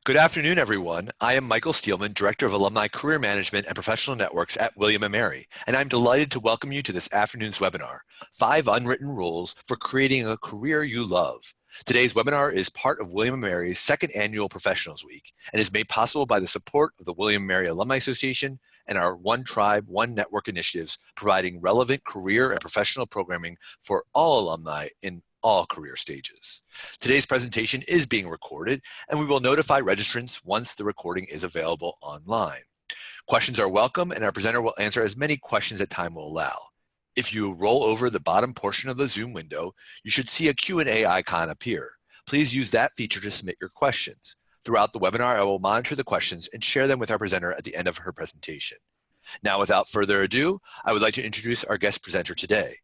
Good afternoon, everyone. I am Michael Steelman, Director of Alumni Career Management and Professional Networks at William & Mary, and I'm delighted to welcome you to this afternoon's webinar, 5 Unwritten Rules for Creating a Career You Love. Today's webinar is part of William & Mary's second annual Professionals Week and is made possible by the support of the William & Mary Alumni Association and our One Tribe, One Network initiatives, providing relevant career and professional programming for all alumni in all career stages. Today's presentation is being recorded, and we will notify registrants once the recording is available online. Questions are welcome, and our presenter will answer as many questions as time will allow. If you roll over the bottom portion of the Zoom window, you should see a Q&A icon appear. Please use that feature to submit your questions. Throughout the webinar, I will monitor the questions and share them with our presenter at the end of her presentation. Now, without further ado, I would like to introduce our guest presenter today.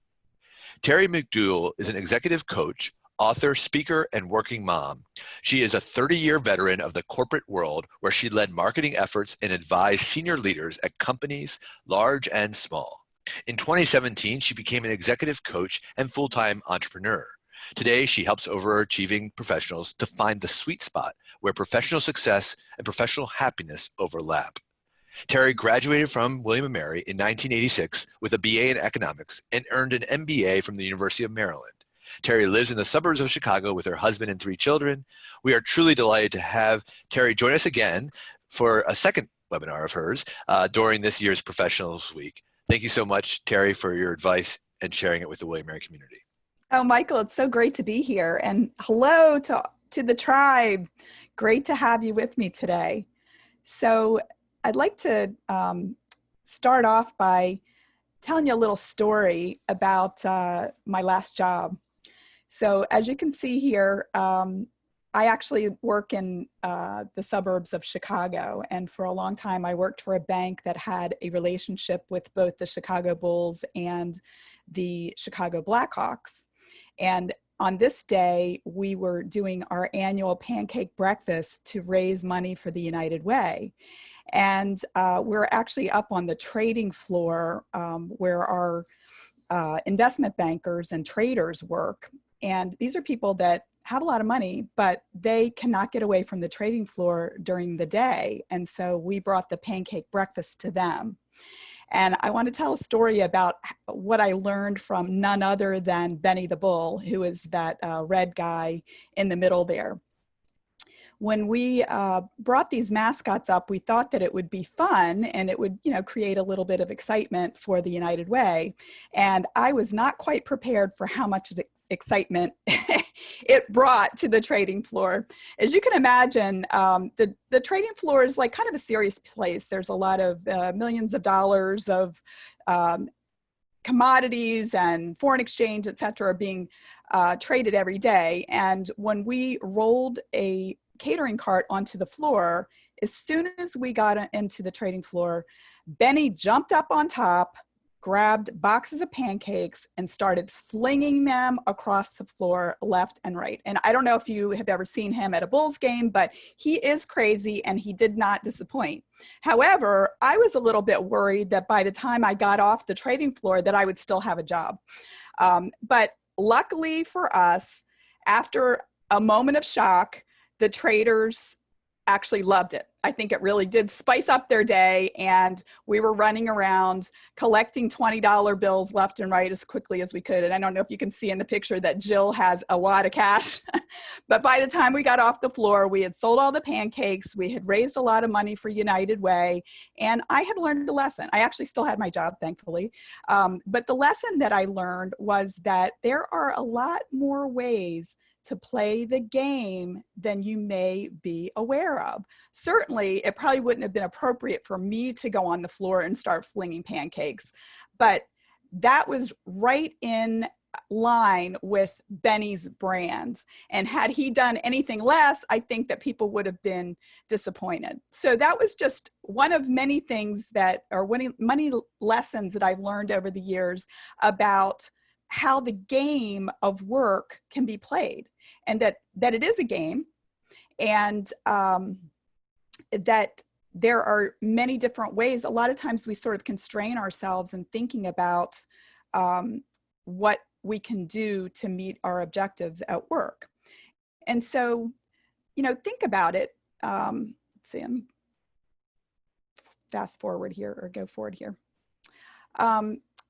Terry McDougall is an executive coach, author, speaker, and working mom. She is a 30-year veteran of the corporate world where she led marketing efforts and advised senior leaders at companies, large and small. In 2017, she became an executive coach and full-time entrepreneur. Today, she helps overachieving professionals to find the sweet spot where professional success and professional happiness overlap. Terry graduated from William & Mary in 1986 with a BA in economics and earned an MBA from the University of Maryland. Terry lives in the suburbs of Chicago with her husband and 3 children. We are truly delighted to have Terry join us again for a second webinar of hers during this year's Professionals Week. Thank you so much, Terry, for your advice and sharing it with the William & Mary community. Oh, Michael, it's so great to be here. And hello to the tribe. Great to have you with me today. So I'd like to start off by telling you a little story about my last job. So as you can see here, I actually work in the suburbs of Chicago. And for a long time, I worked for a bank that had a relationship with both the Chicago Bulls and the Chicago Blackhawks. And on this day, we were doing our annual pancake breakfast to raise money for the United Way. And we're actually up on the trading floor where our investment bankers and traders work. And these are people that have a lot of money, but they cannot get away from the trading floor during the day. And so we brought the pancake breakfast to them. And I want to tell a story about what I learned from none other than Benny the Bull, who is that red guy in the middle there. When we brought these mascots up, we thought that it would be fun and it would, create a little bit of excitement for the United Way. And I was not quite prepared for how much excitement it brought to the trading floor. As you can imagine, the trading floor is like kind of a serious place. There's a lot of millions of dollars of commodities and foreign exchange, et cetera, being traded every day. And when we rolled a catering cart onto the floor, as soon as we got into the trading floor, Benny jumped up on top, grabbed boxes of pancakes and started flinging them across the floor left and right. And I don't know if you have ever seen him at a Bulls game, but he is crazy and he did not disappoint. However, I was a little bit worried that by the time I got off the trading floor that I would still have a job. But luckily for us, after a moment of shock, the traders actually loved it. I think it really did spice up their day, and we were running around collecting $20 bills left and right as quickly as we could. And I don't know if you can see in the picture that Jill has a wad of cash, but by the time we got off the floor, we had sold all the pancakes, we had raised a lot of money for United Way, and I had learned a lesson. I actually still had my job, thankfully, but the lesson that I learned was that there are a lot more ways to play the game than you may be aware of. Certainly, it probably wouldn't have been appropriate for me to go on the floor and start flinging pancakes, but that was right in line with Benny's brand. And had he done anything less, I think that people would have been disappointed. So that was just one of many things that, or many lessons that I've learned over the years about how the game of work can be played, and that it is a game, and that there are many different ways. A lot of times we sort of constrain ourselves in thinking about what we can do to meet our objectives at work. And so, think about it. let's see, let me fast forward here or go forward here.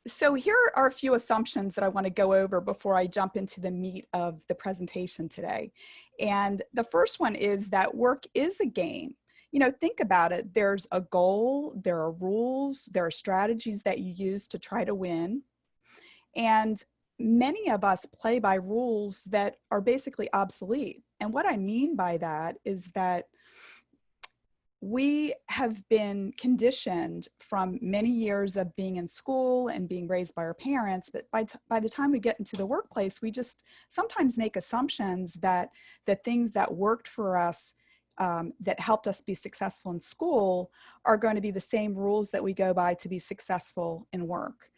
So here are a few assumptions that I want to go over before I jump into the meat of the presentation today. And the first one is that work is a game. You know, think about it. There's a goal, there are rules, there are strategies that you use to try to win. And many of us play by rules that are basically obsolete. And what I mean by that is that we have been conditioned from many years of being in school and being raised by our parents, but by the time we get into the workplace, we just sometimes make assumptions that the things that worked for us, that helped us be successful in school, are going to be the same rules that we go by to be successful in work.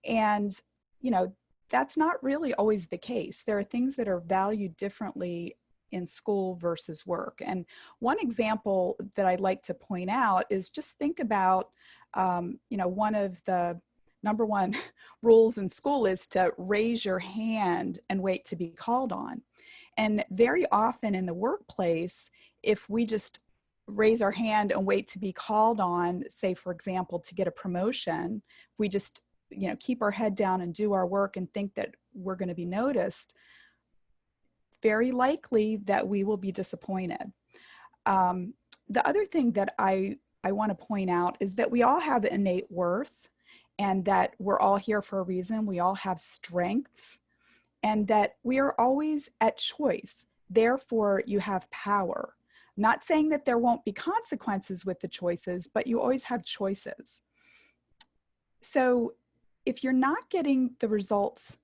And, you know, that's not really always the case. There are things that are valued differently in school versus work. And one example that I'd like to point out is just think about, you know, one of the number one rules in school is to raise your hand and wait to be called on. And very often in the workplace, if we just raise our hand and wait to be called on, say, for example, to get a promotion, if we just, you know, keep our head down and do our work and think that we're going to be noticed, very likely that we will be disappointed. The other thing that I want to point out is that we all have innate worth and that we're all here for a reason. We all have strengths and that we are always at choice. Therefore, you have power. Not saying that there won't be consequences with the choices, but you always have choices. So if you're not getting the results,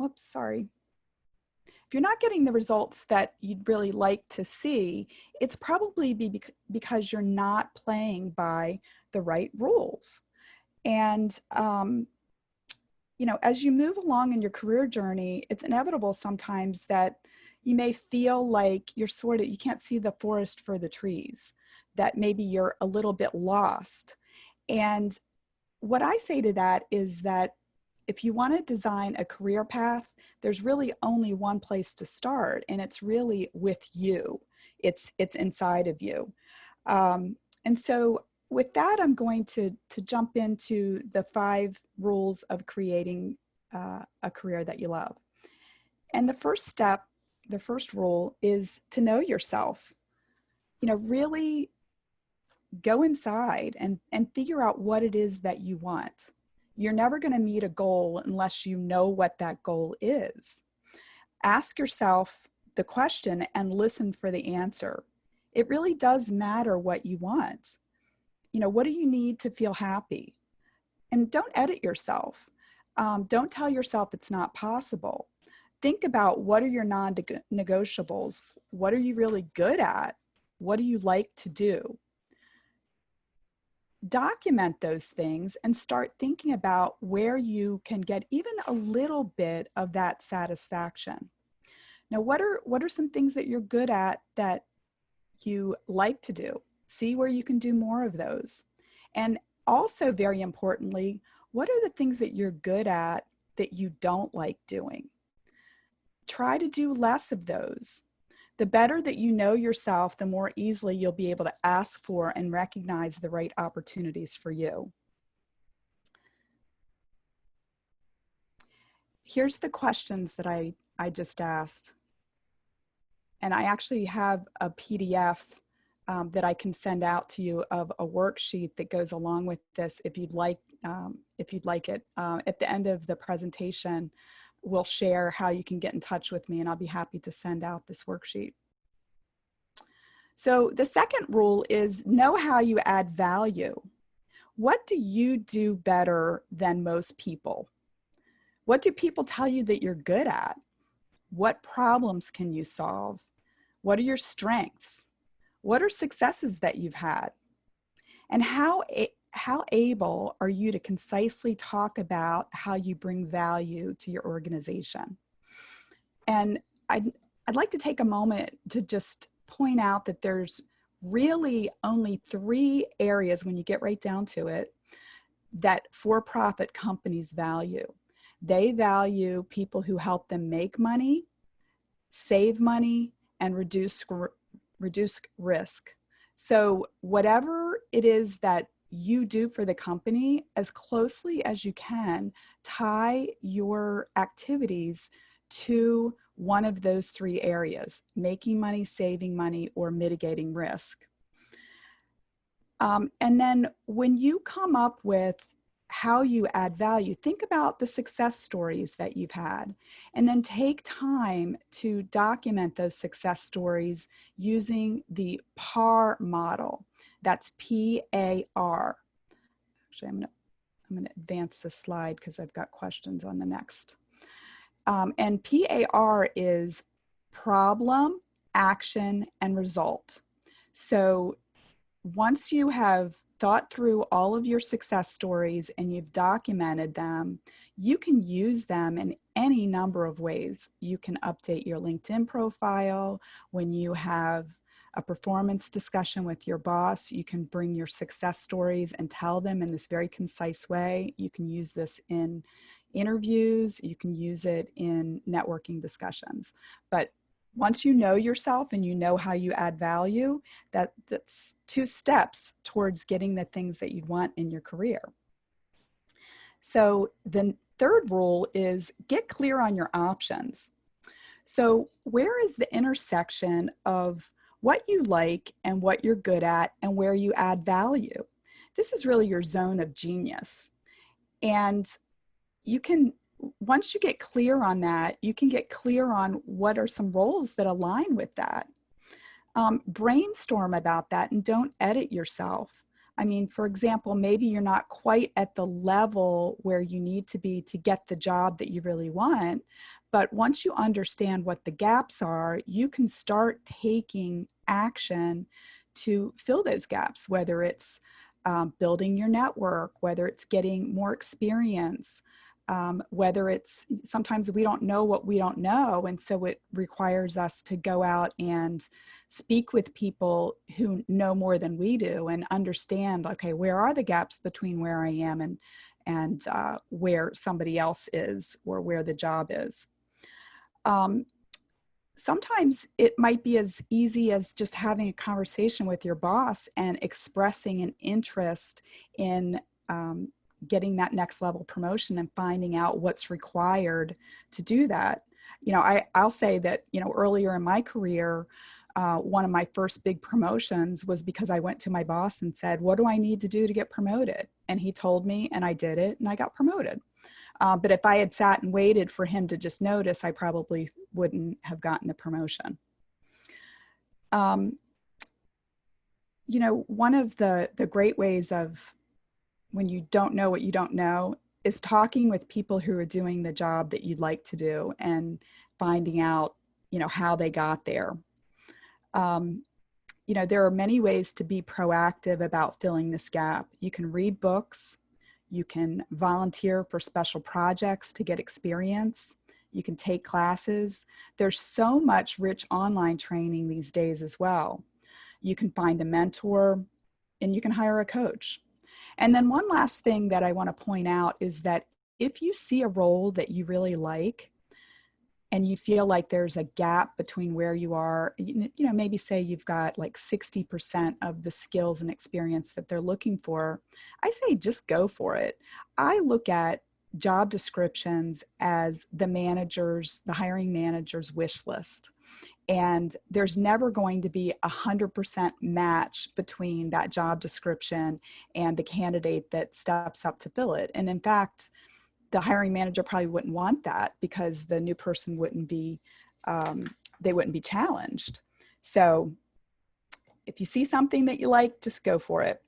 if you're not getting the results that you'd really like to see, it's probably because you're not playing by the right rules. And, you know, as you move along in your career journey, it's inevitable sometimes that you may feel like you can't see the forest for the trees, that maybe you're a little bit lost. And what I say to that is that if you want to design a career path, there's really only one place to start, and it's really with you. It's inside of you. And so with that, I'm going to jump into the 5 rules of creating a career that you love. And the first step, the first rule is to know yourself. You know, really go inside and figure out what it is that you want. You're never going to meet a goal unless you know what that goal is. Ask yourself the question and listen for the answer. It really does matter what you want. You know, what do you need to feel happy? And don't edit yourself. Don't tell yourself it's not possible. Think about what are your non-negotiables? What are you really good at? What do you like to do? Document those things and start thinking about where you can get even a little bit of that satisfaction. Now, what are some things that you're good at that you like to do? See where you can do more of those. And also, very importantly, what are the things that you're good at that you don't like doing? Try to do less of those. The better that you know yourself, the more easily you'll be able to ask for and recognize the right opportunities for you. Here's the questions that I just asked. And I actually have a PDF that I can send out to you of a worksheet that goes along with this if you'd like it. At the end of the presentation, we'll share how you can get in touch with me, and I'll be happy to send out this worksheet. So the second rule is know how you add value. What do you do better than most people? What do people tell you that you're good at? What problems can you solve? What are your strengths? What are successes that you've had? And how able are you to concisely talk about how you bring value to your organization? And I'd like to take a moment to just point out that there's really only 3 areas, when you get right down to it, that for-profit companies value. They value people who help them make money, save money, and reduce reduce risk. So whatever it is that you do for the company, as closely as you can, tie your activities to one of those three areas: making money, saving money, or mitigating risk. And then when you come up with how you add value, think about the success stories that you've had, and then take time to document those success stories using the PAR model. That's P-A-R. Actually, I'm going to advance the slide because I've got questions on the next. And PAR is problem, action, and result. So once you have thought through all of your success stories and you've documented them, you can use them in any number of ways. You can update your LinkedIn profile. When you have a performance discussion with your boss, you can bring your success stories and tell them in this very concise way. You can use this in interviews. You can use it in networking discussions. But once you know yourself and you know how you add value, that's 2 steps towards getting the things that you want in your career. So the third rule is get clear on your options. So where is the intersection of what you like and what you're good at and where you add value? This is really your zone of genius. And you can, once you get clear on that, you can get clear on what are some roles that align with that. Brainstorm about that and don't edit yourself. I mean, for example, maybe you're not quite at the level where you need to be to get the job that you really want, but once you understand what the gaps are, you can start taking action to fill those gaps, whether it's building your network, whether it's getting more experience, whether it's, sometimes we don't know what we don't know. And so it requires us to go out and speak with people who know more than we do and understand, okay, where are the gaps between where I am and where somebody else is, or where the job is. Sometimes it might be as easy as just having a conversation with your boss and expressing an interest in getting that next level promotion and finding out what's required to do that. You know, I'll say that, you know, earlier in my career, one of my first big promotions was because I went to my boss and said, what do I need to do to get promoted? And he told me, and I did it, and I got promoted. But if I had sat and waited for him to just notice, I probably wouldn't have gotten the promotion. You know, one of the great ways of, when you don't know what you don't know, is talking with people who are doing the job that you'd like to do and finding out, you know, how they got there. You know, there are many ways to be proactive about filling this gap. You can read books. You can volunteer for special projects to get experience. You can take classes. There's so much rich online training these days as well. You can find a mentor, and you can hire a coach. And then one last thing that I want to point out is that if you see a role that you really like and you feel like there's a gap between where you are, you know, maybe say you've got like 60% of the skills and experience that they're looking for, I say just go for it. I look at job descriptions as the hiring manager's wish list. And there's never going to be 100% match between that job description and the candidate that steps up to fill it. And in fact, the hiring manager probably wouldn't want that, because the new person wouldn't be, they wouldn't be challenged. So if you see something that you like, just go for it.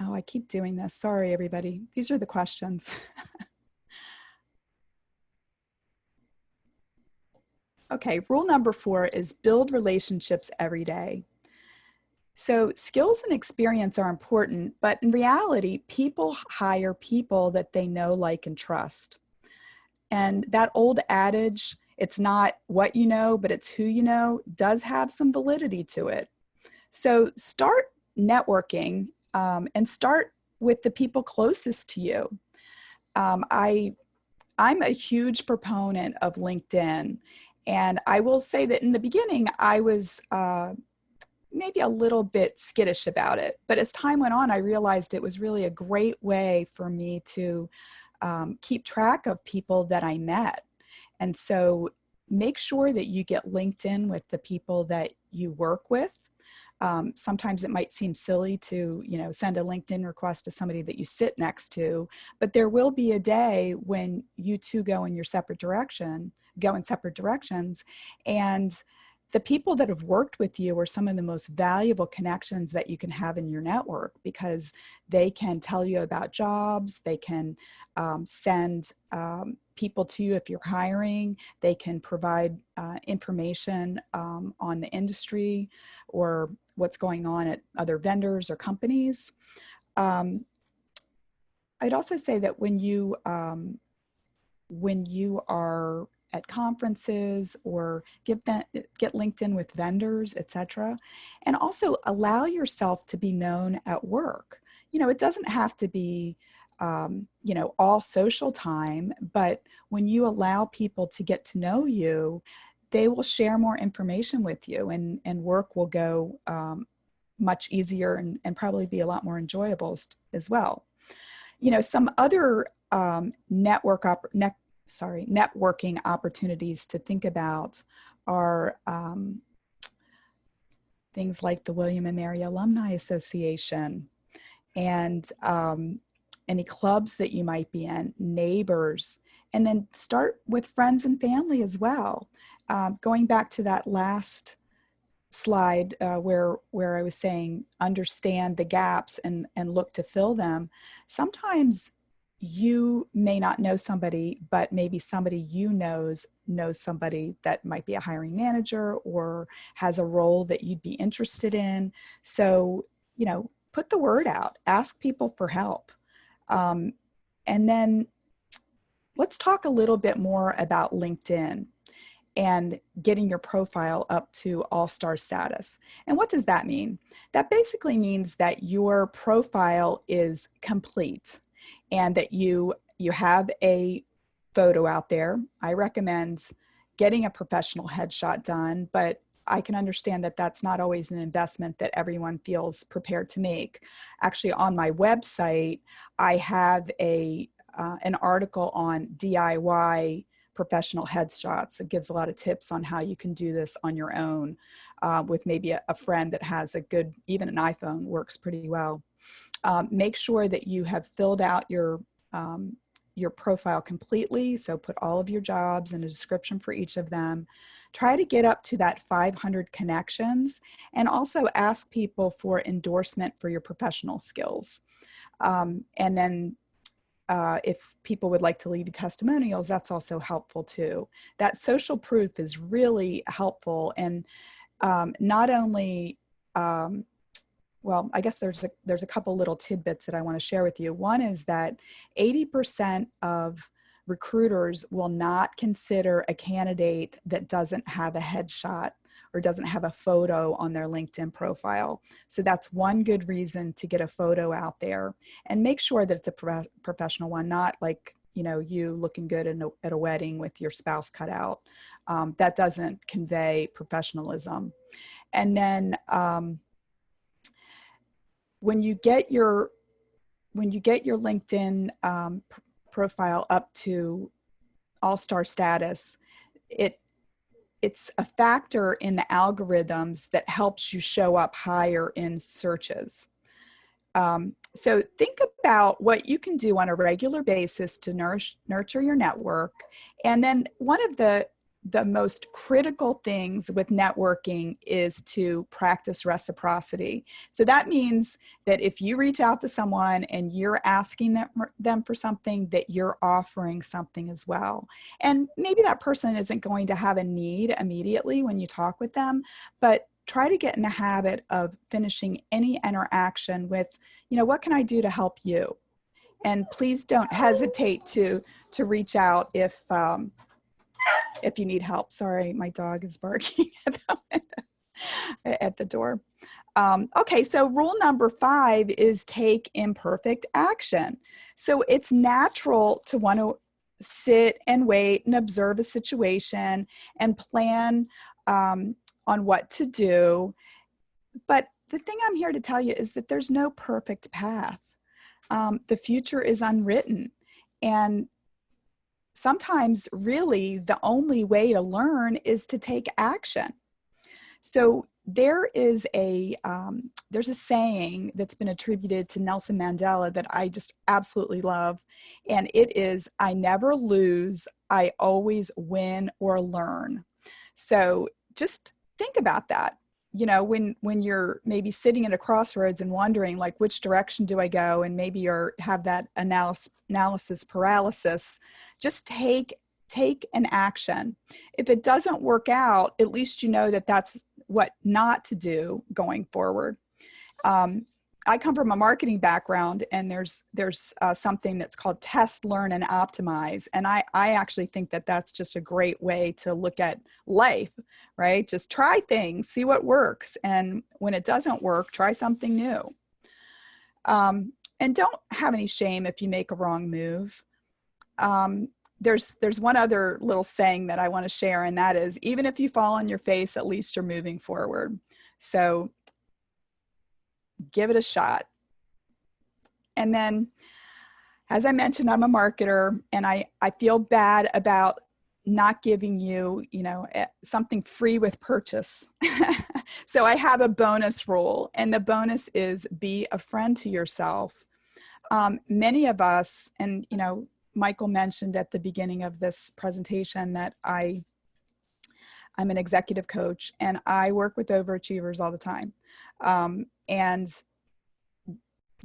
Oh, I keep doing this. Sorry, everybody. These are the questions. Okay, rule number 4 is build relationships every day. So skills and experience are important, but in reality, people hire people that they know, like, and trust. And that old adage, it's not what you know, but it's who you know, does have some validity to it. So start networking and start with the people closest to you. I'm a huge proponent of LinkedIn. And I will say that in the beginning, I was maybe a little bit skittish about it. But as time went on, I realized it was really a great way for me to keep track of people that I met. And so make sure that you get linked in with the people that you work with. Sometimes it might seem silly to, send a LinkedIn request to somebody that you sit next to, but there will be a day when you two go in separate directions, and the people that have worked with you are some of the most valuable connections that you can have in your network, because they can tell you about jobs, they can send people to you if you're hiring, they can provide information on the industry or what's going on at other vendors or companies. I'd also say that when you are at conferences or get linked in with vendors, etc. And also allow yourself to be known at work. It doesn't have to be, all social time, but when you allow people to get to know you, they will share more information with you, and work will go much easier and probably be a lot more enjoyable as well. Some other networking opportunities to think about are things like the William and Mary Alumni Association, and any clubs that you might be in, neighbors, and then start with friends and family as well. Going back to that last slide where I was saying understand the gaps and look to fill them. Sometimes you may not know somebody, but maybe somebody knows somebody that might be a hiring manager or has a role that you'd be interested in. So, put the word out, ask people for help. And then let's talk a little bit more about LinkedIn and getting your profile up to all-star status. And what does that mean? That basically means that your profile is complete and that you have a photo out there. I recommend getting a professional headshot done, but I can understand that that's not always an investment that everyone feels prepared to make. Actually, on my website, I have an article on DIY professional headshots. It gives a lot of tips on how you can do this on your own with maybe a friend that has even an iPhone works pretty well. Make sure that you have filled out your profile completely. So put all of your jobs and a description for each of them. Try to get up to that 500 connections, and also ask people for endorsement for your professional skills. And then if people would like to leave you testimonials, that's also helpful too. That social proof is really helpful, and not only, well, I guess there's a couple little tidbits that I want to share with you. One is that 80% of recruiters will not consider a candidate that doesn't have a headshot or doesn't have a photo on their LinkedIn profile. So that's one good reason to get a photo out there, and make sure that it's a professional one, not like, you looking good at a wedding with your spouse cut out. That doesn't convey professionalism. And then when you get your LinkedIn profile up to all-star status, it's a factor in the algorithms that helps you show up higher in searches. So think about what you can do on a regular basis to nurture your network. And then one of the most critical things with networking is to practice reciprocity. So that means that if you reach out to someone and you're asking them for something, that you're offering something as well. And maybe that person isn't going to have a need immediately when you talk with them, but try to get in the habit of finishing any interaction with, what can I do to help you? And please don't hesitate to reach out if you need help. Sorry, my dog is barking at the door. Okay, so rule number 5 is take imperfect action. So it's natural to want to sit and wait and observe a situation and plan on what to do. But the thing I'm here to tell you is that there's no perfect path. The future is unwritten. And sometimes really the only way to learn is to take action. So there's a saying that's been attributed to Nelson Mandela that I just absolutely love. And it is, I never lose, I always win or learn. So just think about that. You know, when you're maybe sitting at a crossroads and wondering, like, which direction do I go? And maybe you have that analysis paralysis, just take an action. If it doesn't work out, at least you know that that's what not to do going forward. I come from a marketing background, and there's something that's called test, learn, and optimize. And I actually think that that's just a great way to look at life, right? Just try things, see what works. And when it doesn't work, try something new. And don't have any shame if you make a wrong move. There's one other little saying that I want to share, and that is, even if you fall on your face, at least you're moving forward. So give it a shot. And then, as I mentioned, I'm a marketer, and I feel bad about not giving you, something free with purchase. So I have a bonus rule, and the bonus is be a friend to yourself. Many of us, and, Michael mentioned at the beginning of this presentation that I'm an executive coach, and I work with overachievers all the time. And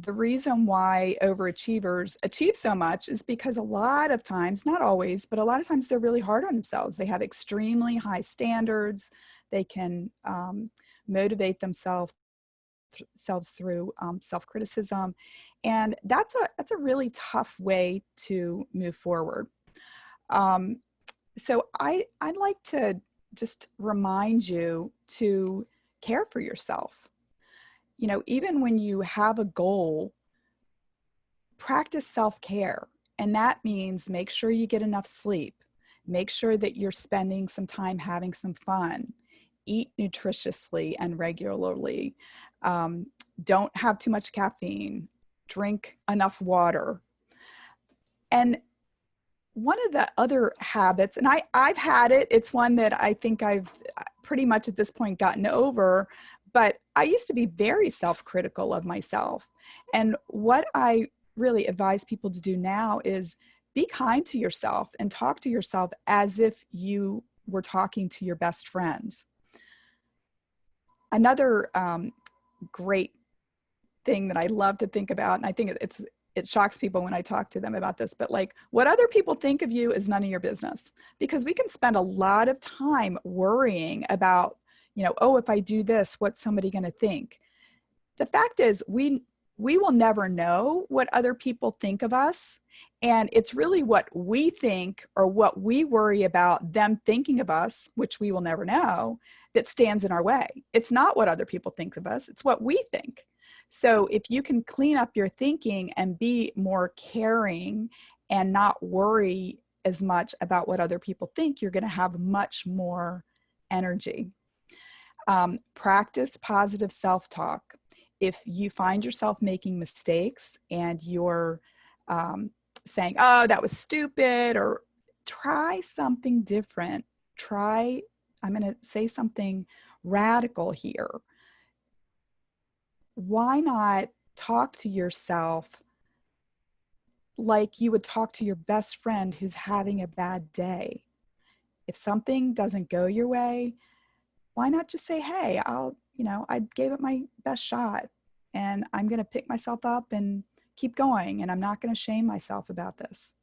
the reason why overachievers achieve so much is because a lot of times, not always, but a lot of times they're really hard on themselves. They have extremely high standards. They can motivate themselves through self-criticism. And that's a really tough way to move forward. So I'd like to just remind you to care for yourself. Even when you have a goal, practice self-care. And that means make sure you get enough sleep. Make sure that you're spending some time having some fun. Eat nutritiously and regularly. Don't have too much caffeine. Drink enough water. And one of the other habits, and I've had it, it's one that I think I've pretty much at this point gotten over, but I used to be very self-critical of myself. And what I really advise people to do now is be kind to yourself and talk to yourself as if you were talking to your best friends. Another great thing that I love to think about, and I think it shocks people when I talk to them about this, but like, what other people think of you is none of your business, because we can spend a lot of time worrying about, oh, if I do this, what's somebody going to think? The fact is, we will never know what other people think of us. And it's really what we think or what we worry about them thinking of us, which we will never know, that stands in our way. It's not what other people think of us. It's what we think. So if you can clean up your thinking and be more caring and not worry as much about what other people think, you're going to have much more energy. Practice positive self-talk. If you find yourself making mistakes and you're saying, oh, that was stupid, or try something different. I'm going to say something radical here. Why not talk to yourself like you would talk to your best friend who's having a bad day? If something doesn't go your way, why not just say, hey, I gave it my best shot, and I'm going to pick myself up and keep going, and I'm not going to shame myself about this.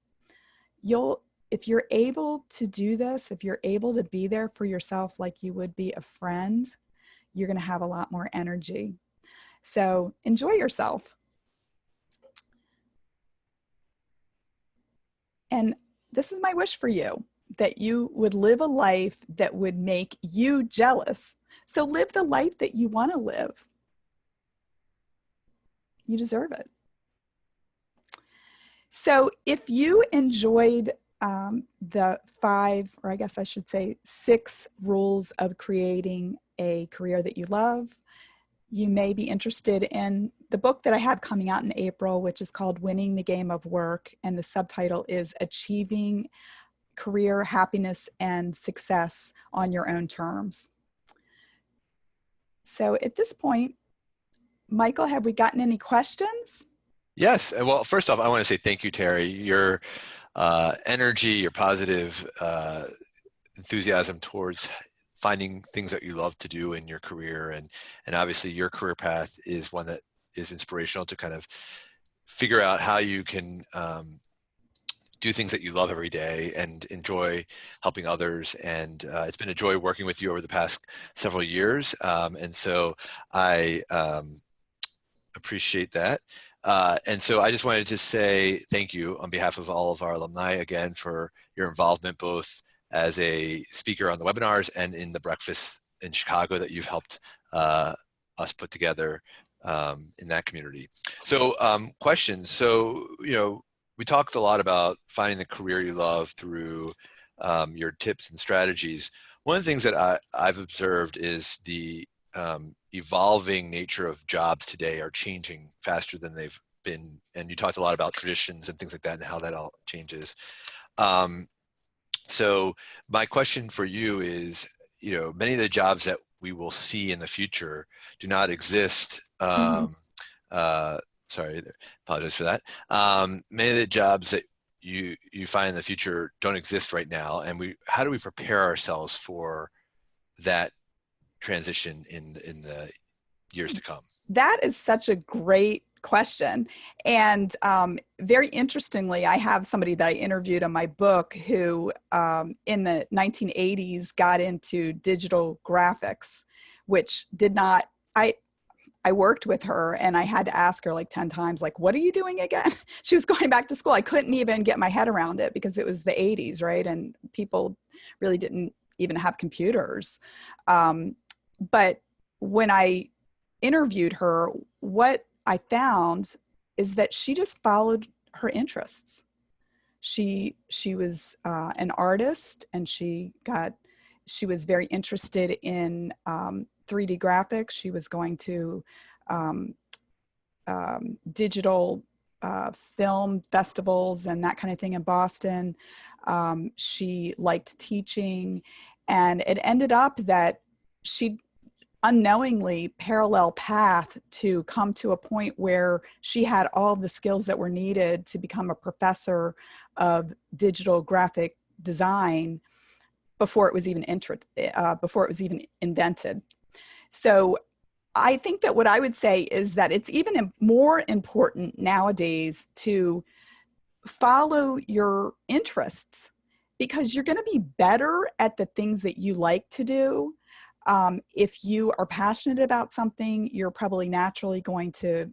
If you're able to do this, if you're able to be there for yourself like you would be a friend, you're going to have a lot more energy. So enjoy yourself. And this is my wish for you, that you would live a life that would make you jealous. So live the life that you want to live. You deserve it. So if you enjoyed the 5, or I guess I should say 6 rules of creating a career that you love. You may be interested in the book that I have coming out in April, which is called Winning the Game of Work. And the subtitle is Achieving Career Happiness and Success on Your Own Terms. So at this point, Michael, have we gotten any questions? Yes. Well, first off, I want to say thank you, Terry. Your energy, your positive enthusiasm towards finding things that you love to do in your career, and obviously your career path is one that is inspirational to kind of figure out how you can do things that you love every day and enjoy helping others. And it's been a joy working with you over the past several years. And so I appreciate that. And so I just wanted to say thank you on behalf of all of our alumni again for your involvement, both as a speaker on the webinars and in the breakfast in Chicago that you've helped us put together in that community. So questions. So, we talked a lot about finding the career you love through your tips and strategies. One of the things that I've observed is the evolving nature of jobs today are changing faster than they've been. And you talked a lot about traditions and things like that and how that all changes. So my question for you is, many of the jobs that we will see in the future do not exist. Sorry, apologize for that. Many of the jobs that you find in the future don't exist right now. And how do we prepare ourselves for that transition in the years to come? That is such a great question. And very interestingly, I have somebody that I interviewed on my book who in the 1980s got into digital graphics, which did not, I worked with her and I had to ask her like 10 times, like, what are you doing again? She was going back to school. I couldn't even get my head around it because it was the 80s, right? And people really didn't even have computers. But when I interviewed her, what I found is that she just followed her interests. She was an artist, and she was very interested in 3D graphics. She was going to digital film festivals and that kind of thing in Boston. She liked teaching, and it ended up that she unknowingly parallel path to come to a point where she had all the skills that were needed to become a professor of digital graphic design before it was even invented. So I think that what I would say is that it's even more important nowadays to follow your interests, because you're going to be better at the things that you like to do. If you are passionate about something, you're probably naturally going to,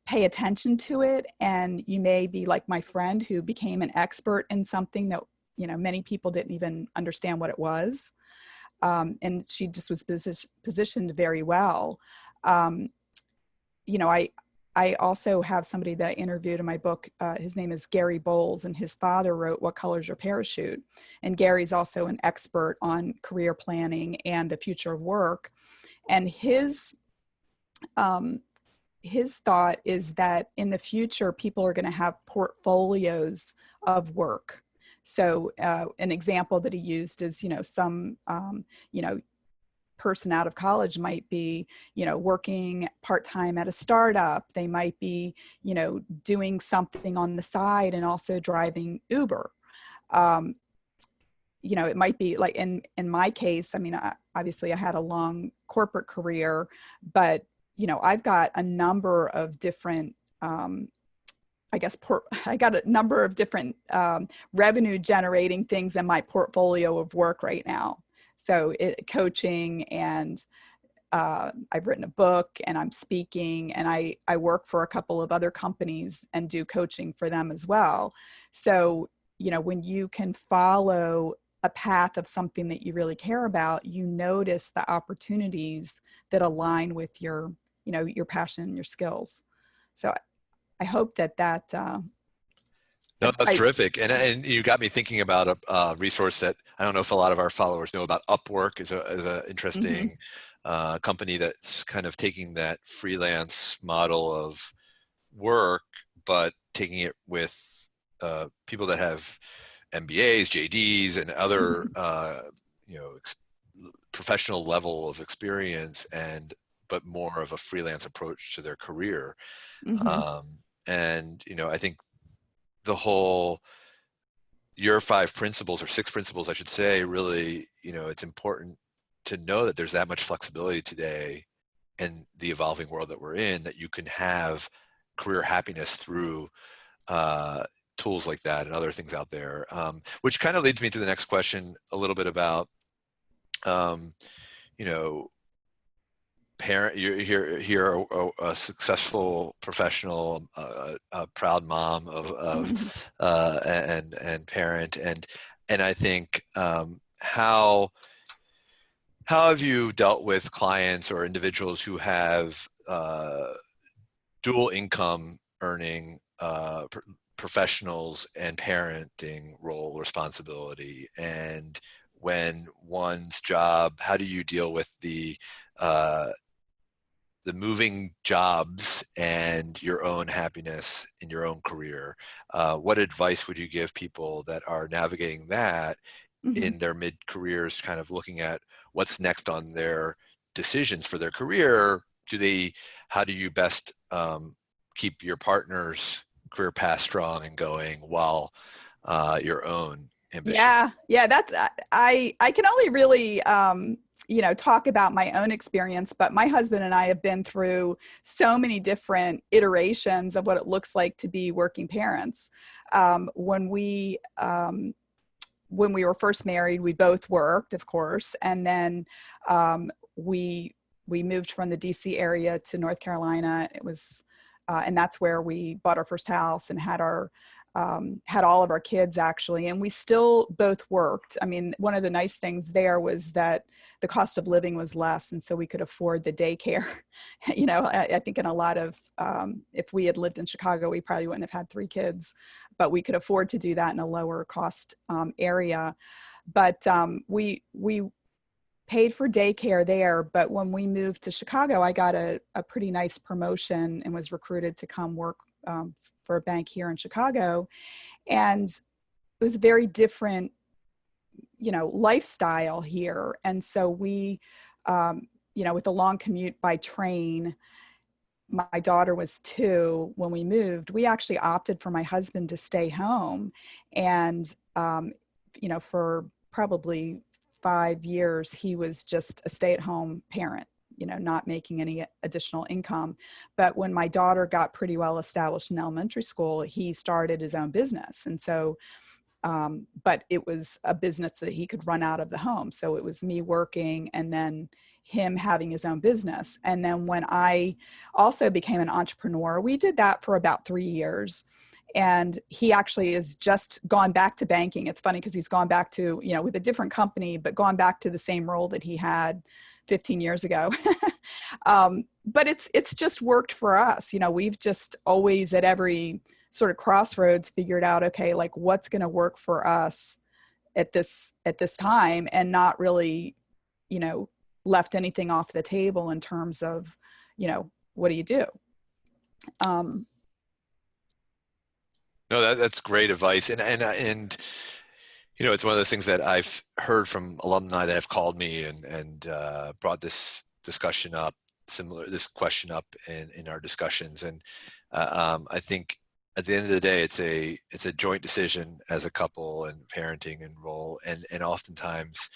pay attention to it. And you may be like my friend who became an expert in something that, many people didn't even understand what it was. And she just was positioned very well. I also have somebody that I interviewed in my book. His name is Gary Bowles, and his father wrote What Color's Your Parachute? And Gary's also an expert on career planning and the future of work. And his thought is that in the future, people are going to have portfolios of work. So an example that he used is, some, person out of college might be, working part-time at a startup. They might be, doing something on the side and also driving Uber. It might be like in my case, obviously I had a long corporate career, but, I've got a number of different, I got a number of different revenue generating things in my portfolio of work right now. So coaching, and I've written a book, and I'm speaking, and I work for a couple of other companies and do coaching for them as well. So, when you can follow a path of something that you really care about, you notice the opportunities that align with your passion and your skills. So I hope that No, that's terrific. And you got me thinking about a resource that I don't know if a lot of our followers know about. Upwork is a Mhm. interesting company that's kind of taking that freelance model of work, but taking it with people that have MBAs, JDs, and other you know ex- professional level of experience, and but more of a freelance approach to their career. Mhm. And I think the whole your five principles or six principles, I should say, really, it's important to know that there's that much flexibility today in the evolving world that we're in, that you can have career happiness through uh, tools like that and other things out there. Which kind of leads me to the next question a little bit about, um, you know, parent. You're a successful professional, a proud mom and parent, and I think how have you dealt with clients or individuals who have dual income earning professionals and parenting role responsibility? And when one's job, how do you deal with uh, the moving jobs and your own happiness in your own career? What advice would you give people that are navigating that Mhm. in their mid-careers, kind of looking at what's next on their decisions for their career? How do you best keep your partner's career path strong and going while your own ambition? Yeah, that's I can only really talk about my own experience, but my husband and I have been through so many different iterations of what it looks like to be working parents. When we were first married, we both worked, of course, and then um, we moved from the DC area to North Carolina. It was, and that's where we bought our first house and had all of our kids, actually, and we still both worked. I mean, one of the nice things there was that the cost of living was less, and so we could afford the daycare. I think in a lot of, if we had lived in Chicago, we probably wouldn't have had 3 kids, but we could afford to do that in a lower cost area. But we paid for daycare there. But when we moved to Chicago, I got a pretty nice promotion and was recruited to come work for a bank here in Chicago. And it was a very different, lifestyle here. And so with the long commute by train, my daughter was 2 when we moved. We actually opted for my husband to stay home. And, for probably 5 years, he was just a stay-at-home parent, not making any additional income. But when my daughter got pretty well established in elementary school, he started his own business. And so, but it was a business that he could run out of the home. So it was me working and then him having his own business. And then when I also became an entrepreneur, we did that for about 3 years. And he actually has just gone back to banking. It's funny because he's gone back to, with a different company, but gone back to the same role that he had 15 years ago. But it's just worked for us. We've just always at every sort of crossroads figured out, okay, like what's going to work for us at this time, and not really, left anything off the table in terms of, what do you do? Um, No, that's great advice, and it's one of those things that I've heard from alumni that have called me and brought this question up in our discussions, and I think at the end of the day, it's a joint decision as a couple, and parenting and role, and oftentimes,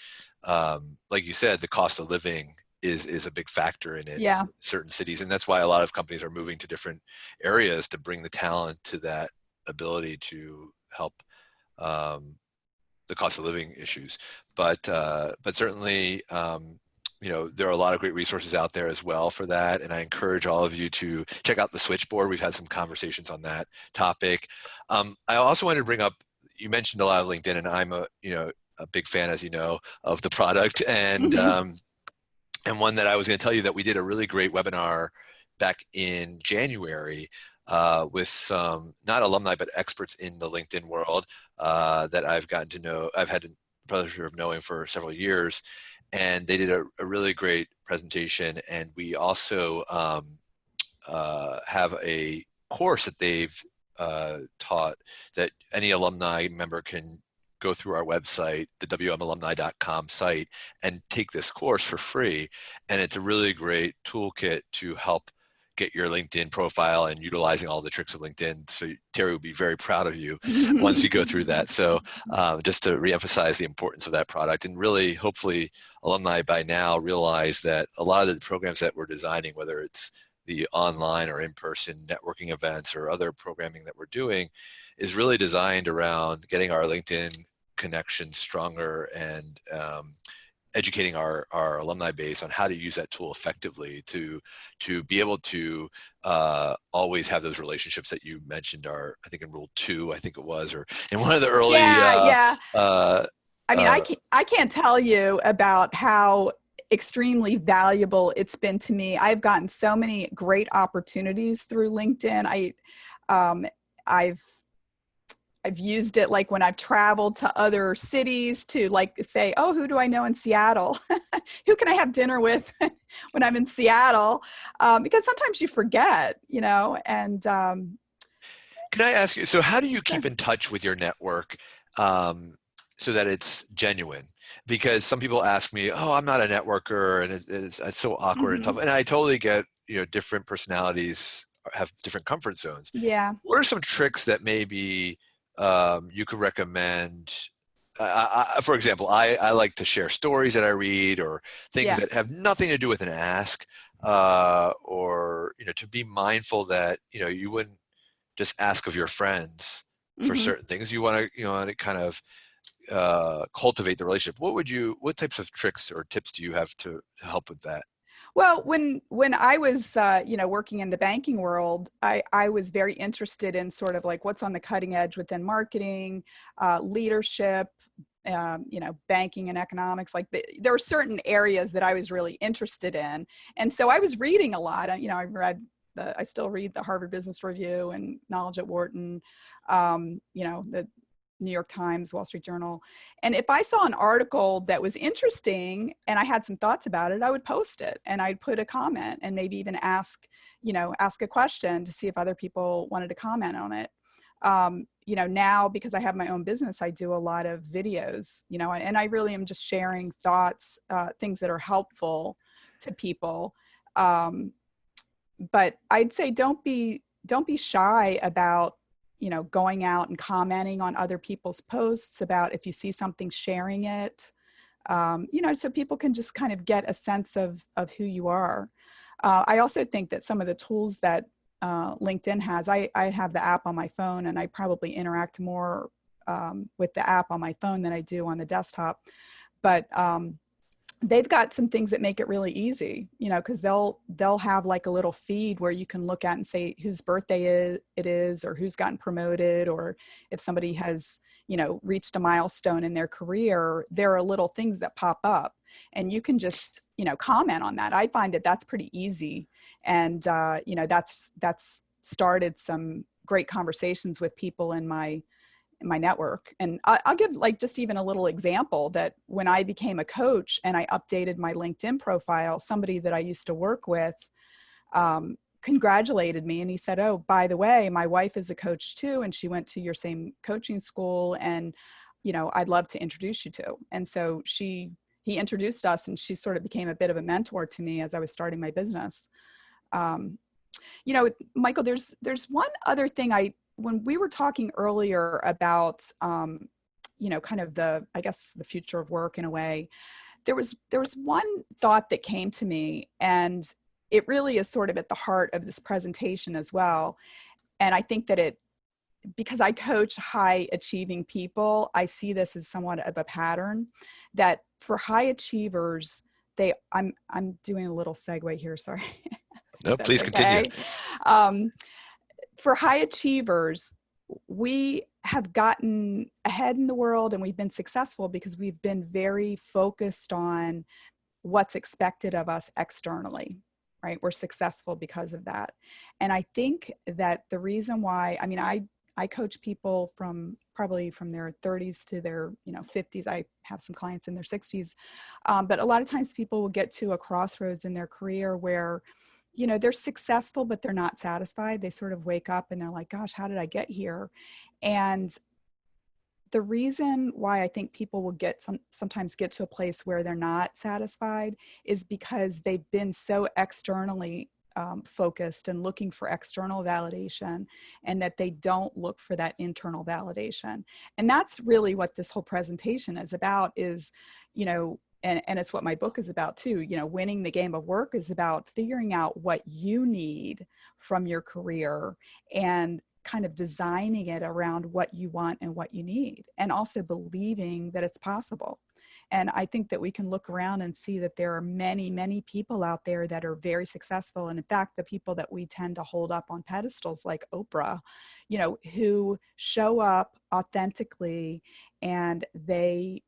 like you said, the cost of living is a big factor in it yeah. in certain cities, and that's why a lot of companies are moving to different areas to bring the talent to that ability to help um, the cost of living issues. But certainly, there are a lot of great resources out there as well for that, and I encourage all of you to check out the Switchboard. We've had some conversations on that topic. I also wanted to bring up, you mentioned a lot of LinkedIn, and I'm a big fan, as you know, of the product, Hmm. and one that I was going to tell you that we did a really great webinar back in January with some, not alumni, but experts in the LinkedIn world that I've gotten to know, I've had the pleasure of knowing for several years. And they did a really great presentation. And we also have a course that they've taught that any alumni member can go through our website, the wmalumni.com site, and take this course for free. And it's a really great toolkit to help get your LinkedIn profile and utilizing all the tricks of LinkedIn. So Terry would be very proud of you once you go through that. So just to reemphasize the importance of that product, and really, hopefully, alumni by now realize that a lot of the programs that we're designing, whether it's the online or in-person networking events or other programming that we're doing, is really designed around getting our LinkedIn connection stronger and educating our alumni base on how to use that tool effectively to be able to always have those relationships that you mentioned are, I think in rule 2, I think it was, or in one of the early Yeah. I mean, I can't tell you about how extremely valuable it's been to me. I've gotten so many great opportunities through LinkedIn. I've used it like when I've traveled to other cities to like say, oh, who do I know in Seattle? Who can I have dinner with when I'm in Seattle? Because sometimes you forget, and Can I ask you, so how do you sure. keep in touch with your network so that it's genuine? Because some people ask me, oh, I'm not a networker, and it's so awkward and Mm-hmm. tough. And I totally get, different personalities have different comfort zones. Yeah. What are some tricks that maybe you could recommend? For example, I like to share stories that I read or things Yeah. that have nothing to do with an ask, or to be mindful that you wouldn't just ask of your friends for Mm-hmm. certain things. You want to kind of cultivate the relationship. What types of tricks or tips do you have to help with that? Well, when I was working in the banking world, I was very interested in sort of like what's on the cutting edge within marketing, leadership, banking and economics. Like there were certain areas that I was really interested in, and so I was reading a lot. I still read the Harvard Business Review and Knowledge at Wharton, the New York Times, Wall Street Journal. And if I saw an article that was interesting and I had some thoughts about it, I would post it and I'd put a comment and maybe even ask a question to see if other people wanted to comment on it. Now because I have my own business, I do a lot of videos, and I really am just sharing thoughts, things that are helpful to people. But I'd say don't be shy about going out and commenting on other people's posts, about if you see something, sharing it, so people can just kind of get a sense of who you are. I also think that some of the tools that LinkedIn has, I have the app on my phone, and I probably interact more with the app on my phone than I do on the desktop. But they've got some things that make it really easy, because they'll have like a little feed where you can look at and say whose birthday it is, or who's gotten promoted, or if somebody has, reached a milestone in their career. There are little things that pop up, and you can just, comment on that. I find that that's pretty easy, and that's started some great conversations with people in my network. And I'll give like just even a little example that when I became a coach and I updated my LinkedIn profile, somebody that I used to work with congratulated me, and he said, oh, by the way, my wife is a coach too, and she went to your same coaching school, and I'd love to introduce you to. And so he introduced us, and she sort of became a bit of a mentor to me as I was starting my business. Michael, there's one other thing when we were talking earlier about, kind of I guess the future of work in a way, there was one thought that came to me, and it really is sort of at the heart of this presentation as well. And I think that because I coach high achieving people, I see this as somewhat of a pattern that for high achievers, I'm doing a little segue here, sorry. No, That's please continue. okay. For high achievers, we have gotten ahead in the world and we've been successful because we've been very focused on what's expected of us externally. right? We're successful because of that. And I think that the reason why, I mean, I coach people from probably from their 30s to their 50s. I have some clients in their 60s. But a lot of times people will get to a crossroads in their career where, they're successful, but they're not satisfied. They sort of wake up and they're like, gosh, how did I get here? And the reason why I think people will sometimes get to a place where they're not satisfied is because they've been so externally focused and looking for external validation, and that they don't look for that internal validation. And that's really what this whole presentation is about, is, and it's what my book is about too. Winning the game of work is about figuring out what you need from your career and kind of designing it around what you want and what you need, and also believing that it's possible. And I think that we can look around and see that there are many, many people out there that are very successful. And in fact, the people that we tend to hold up on pedestals like Oprah, who show up authentically, and they,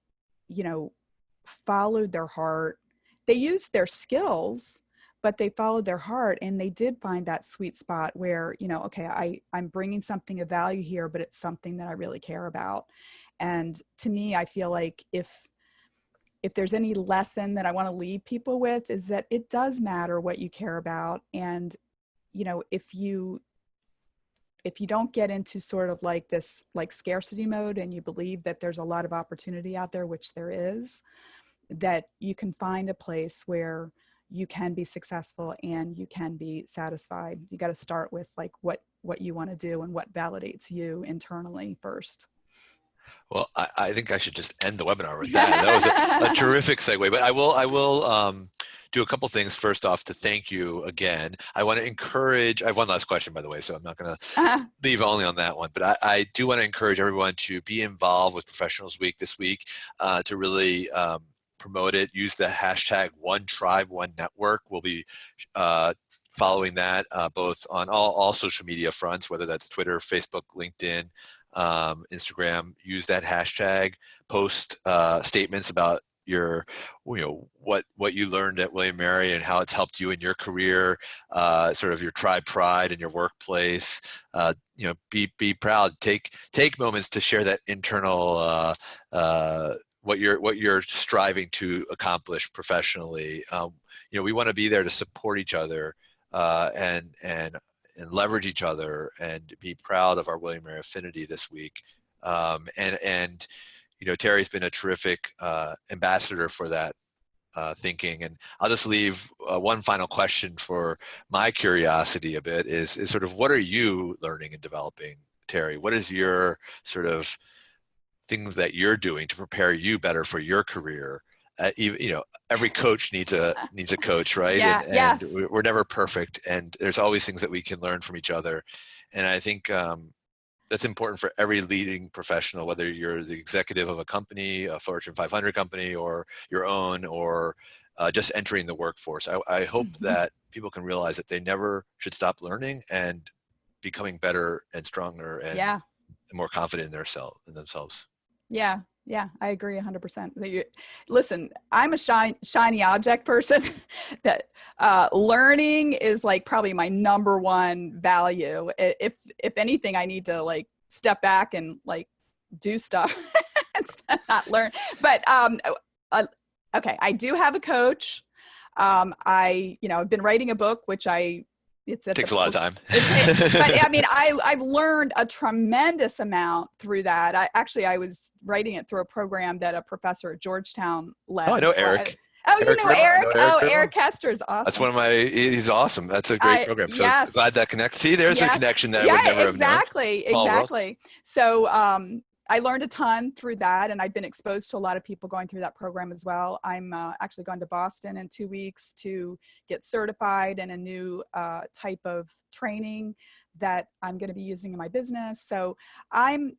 followed their heart. They used their skills, but they followed their heart, and they did find that sweet spot where, okay, I'm bringing something of value here, but it's something that I really care about. And to me, I feel like if there's any lesson that I want to leave people with, is that it does matter what you care about. And, if you don't get into sort of like this, like scarcity mode, and you believe that there's a lot of opportunity out there, which there is, that you can find a place where you can be successful and you can be satisfied. You got to start with like what you want to do and what validates you internally first. Well, I think I should just end the webinar with that. That was a terrific segue. But I will do a couple things. First off, to thank you again. I want to encourage. I have one last question, by the way, so I'm not going to leave only on that one. But I do want to encourage everyone to be involved with Professionals Week this week, to really promote it. Use the hashtag #OneTribe1Network. We'll be following that both on all social media fronts, whether that's Twitter, Facebook, LinkedIn, Instagram. Use that hashtag, post statements about your, what you learned at William & Mary and how it's helped you in your career, sort of your tribe pride in your workplace. Be proud. Take moments to share that internal what you're striving to accomplish professionally. We want to be there to support each other and leverage each other, and be proud of our William & Mary affinity this week. And Terry's been a terrific ambassador for that thinking. And I'll just leave one final question for my curiosity a bit is sort of, what are you learning and developing, Terry? What is your sort of things that you're doing to prepare you better for your career? Every coach needs a coach, right? Yeah, and yes. we're never perfect, and there's always things that we can learn from each other. And I think that's important for every leading professional, whether you're the executive of a company, a Fortune 500 company, or your own, or just entering the workforce. I hope that people can realize that they never should stop learning and becoming better and stronger and more confident in themselves. Yeah, I agree 100%. Listen, I'm a shiny object person. That learning is like probably my number one value. If anything, I need to like step back and like do stuff instead of not learn. But okay, I do have a coach. I've been writing a book, which it takes a lot of time. But I mean, I've learned a tremendous amount through that. I was writing it through a program that a professor at Georgetown led. Oh, I know Eric. You know Eric? Eric Hester is awesome. That's he's awesome. That's a great program. So yes. Glad that connects. See, there's a connection that I would never have known. Exactly. So I learned a ton through that, and I've been exposed to a lot of people going through that program as well. I'm actually going to Boston in 2 weeks to get certified in a new type of training that I'm going to be using in my business. So I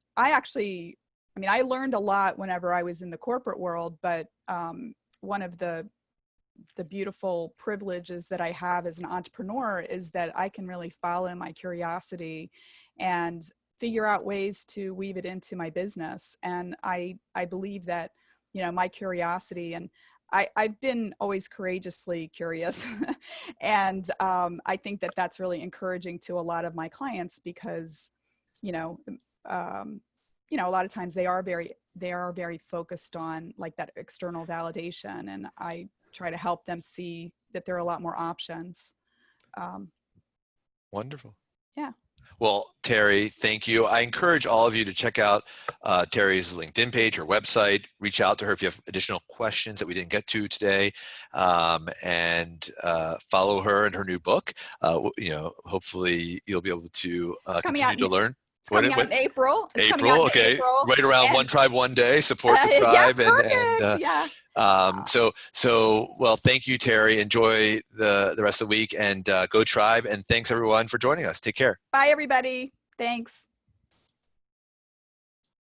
learned a lot whenever I was in the corporate world, but one of the beautiful privileges that I have as an entrepreneur is that I can really follow my curiosity and figure out ways to weave it into my business. And I believe that, my curiosity, and I've been always courageously curious. And I think that that's really encouraging to a lot of my clients because, you know, a lot of times they are very focused on like that external validation. And I try to help them see that there are a lot more options. Wonderful. Yeah. Well, Terry, thank you. I encourage all of you to check out Terry's LinkedIn page, her website. Reach out to her if you have additional questions that we didn't get to today, and follow her and her new book. Hopefully you'll be able to continue to learn. It's coming out in April. It's coming out April, in okay. April. Right around And, One Tribe, One Day. Support the yeah, tribe. perfect. Yeah. Well, thank you, Terry. Enjoy the rest of the week, and go Tribe. And thanks everyone for joining us. Take care. Bye, everybody. Thanks.